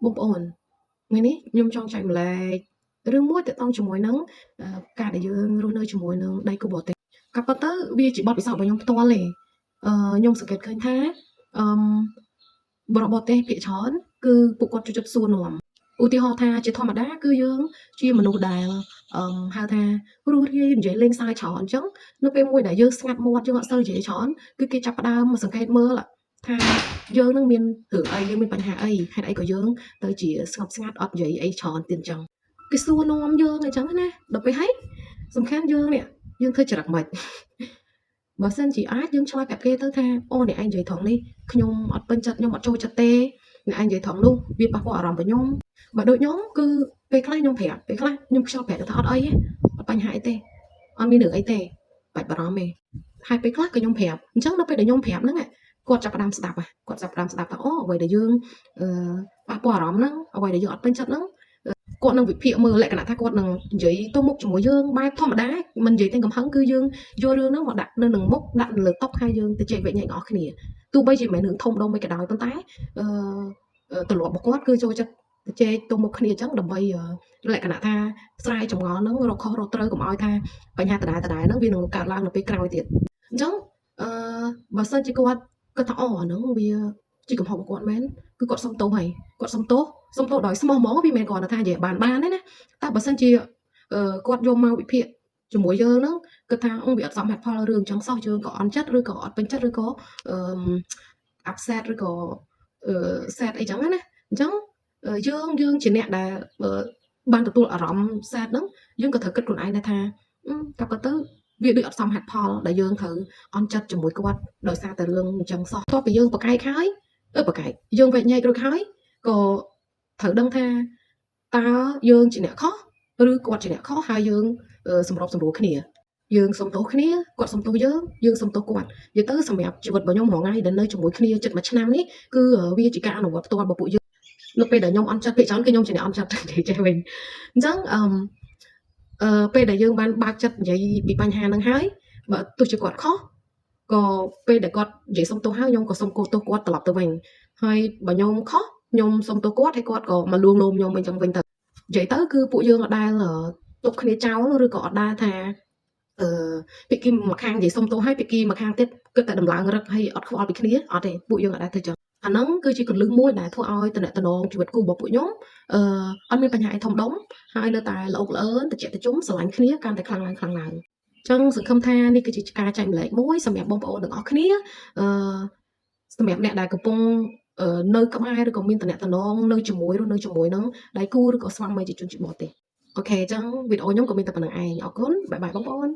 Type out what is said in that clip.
បងប្អូនថ្ងៃនេះខ្ញុំចង់ចែកម្លែករឿងមួយទាក់ទងជាមួយនឹងការដែលយើងរស់នៅជាមួយនឹងដៃគូបរទេសក៏ប៉ុន្តែវាជាបទពិសោធន៍របស់ខ្ញុំផ្ទាល់ទេខ្ញុំសង្កេតឃើញថាអឺបរិបទទេសភាគច្រើនគឺពួកគាត់ចូលចិត្តសួរនាំឧទាហរណ៍ថាជាធម្មតាគឺយើងជាមនុស្សដែលហៅថារស់រាយនិយាយលេងសើចច្រើនអញ្ចឹងនៅពេលមួយដែលយើងស្ងាត់មាត់យើងអត់សូវនិយាយច្រើនគឺគេចាប់ផ្ដើមមកសង្កេតមើលថាយើងនឹងមានរឿងអីយើងមានបញ្ហាអីហេតុអីក៏យើងទៅជាស្ងប់ស្ងាត់អត់និយាយអីច្រើនទៀតអញ្ចឹងគេសួរនាំយើងអញ្ចឹងណាដល់ពេលហើយសំខាន់យើងនេះយើងធ្វើចរិតមិនបើសិនជាអាចយើងឆ្លើយប្រាប់គេទៅថាអូអ្នកឯងនិយាយត្រង់នេះខ្ញុំអត់ពេញចិត្តខ្ញុំអត់ចូលចិត្តទេអ្នកឯងនិយាយត្រង់នោះវាប៉ះពាល់អារម្មណ៍របស់ខ្ញុំបើដូចខ្ញុំគឺពេលខ្លះខ្ញុំប្រាប់ពេលខ្លះខ្ញុំខ្ជិលប្រាប់ថាអត់អីទេអត់បញ្ហាអីទេអត់មានរឿងអីទេបាច់បារម្ភទេហើយពេលខ្លះក៏ខ្ញុំប្រាប់អញ្ចឹងដល់ពេលដែលខ្ញុំប្រាប់ហ្នឹងគាត់ចាប់ផ្ដើមស្ដាប់គាត់ចាប់ផ្ដើមស្ដាប់ថាអូអ្វីដែលយើងប៉ះពាល់អារម្មណ៍ហ្នឹងអ្វីដែលយើងអត់ពេញចិត្តហ្នឹងគាត់នឹងវិភាគមើលលក្ខណៈថាគាត់នឹងនិយាយទៅមុខជាមួយយើងបែបធម្មតាមិននិយាយទាំងកំហឹងគឺយើងយករឿងហ្នឹងមកដាក់នៅនឹងមុខដាក់នៅលើតុហើយយើងទៅជែកវែកញែកអស់គ្នាទោះបីជាមិនមែនរឿងធំដុំមិនក៏ដោយប៉ុន្តែទម្លាប់របស់គាត់គឺចូលចិត្តទៅជែកទៅមុខគ្នាអញ្ចឹងដើម្បីលក្ខណៈថាស្រាយចម្ងល់ហ្នឹងរកខុសរកត្រូវកុំឲ្យថាបញ្ហាដដែលហ្នឹងវានឹងកើតឡើងនៅពេលក្រោយទៀតអញ្ចឹងបើសិនជាគាត់គាត់ថាអូអាហ្នឹងវាជាកំហុសរបស់គាត់មែនគឺគាត់សុំទោសហើយគាត់សុំទោសដោយស្មោះហ្មងវាមិនមែនគាត់ថានិយាយបានទេណាតែបើសិនជាគាត់យកមកវិភាគជាមួយយើងហ្នឹងគាត់ថាវាអត់សមហេតុផលរឿងអញ្ចឹងសោះយើងក៏អន់ចិត្តឬក៏អត់ពេញចិត្តឬក៏upset ឬក៏sad អីចឹងណាអញ្ចឹងយើងជាអ្នកដែលបានទទួលអារម្មណ៍ sad ហ្នឹងយើងក៏ត្រូវគិតខ្លួនឯងដែរថាក៏ប៉ុន្តែវាដូចអត់សមហេតុផលដែលយើងត្រូវអន់ចិត្តជាមួយគាត់ដោយសារតែរឿងអញ្ចឹងសោះតោះពីយើងប្រកែកហើយប្រកែកយើងវែកញែករួចហើយក៏ត្រូវដឹងថាតើយើងជាអ្នកខុសឬគាត់ជាអ្នកខុសហើយយើងសម្របសម្រួលគ្នាយើងសុំទោសគ្នាគាត់សុំទោសយើងសុំទោសគាត់និយាយទៅសម្រាប់ជីវិតរបស់ខ្ញុំរាល់ថ្ងៃដែលនៅជាមួយគ្នាជិត1ឆ្នាំនេះគឺវាជាការអនុវត្តផ្ទាល់របស់ពួកយើងនៅពេលដែលខ្ញុំអន់ចិត្តភាគច្រើនគឺខ្ញុំជាអ្នកអន់ចិត្តនិយាយចេះវិញអញ្ចឹងពេលដែលយើងបានបើកចិត្តនិយាយពីបញ្ហាហ្នឹងហើយបើទោះជាគាត់ខុសក៏ពេលដែលគាត់និយាយសុំទោសហើយខ្ញុំក៏សុំទោសគាត់ត្រឡប់ទៅវិញហើយបើខ្ញុំខុសខ្ញុំសុំទោសគាត់ហើយគាត់ក៏មកលួងលោមខ្ញុំអញ្ចឹងវិញទៅនិយាយទៅគឺពួកយើងអត់ដែលទុកគ្នាចោលឬក៏អត់ដែលថាភាគីម្ខាងនិយាយសុំទោសហើយភាគីម្ខាងទៀតគិតតែដំឡើងរឹកហើយអត់ខ្វល់ពីគ្នាអត់ទេពួកយើងអត់ដែលធ្វើចឹងអាហ្នឹងគឺជាកលឹះមួយដែលធ្វើឲ្យតំណែងជីវិតគូរបស់ពួកខ្ញុំអត់មានបញ្ហាអីធំដុំហើយនៅតែល្អក់ល្អឿនត្រជាក់ត្រជុំស្រឡាញ់គ្នាកាន់តែខ្លាំងឡើងអញ្ចឹងសង្ឃឹមថានេះគឺជាការចែកម្លែកមួយសម្រាប់បងប្អូនទាំងអស់គ្នាសម្រាប់អ្នកដែលកំពុងនៅក្បែរឬក៏មានតំណែងនៅជាមួយនឹងដៃគូឬក៏ស្វាមីជាជនជាតិបរទេសអូខេអញ្ចឹងវីដេអូខ្ញុំក៏មានតែប៉ុណ្្នឹងឯងអរគុណបាយបាយបងប្អូន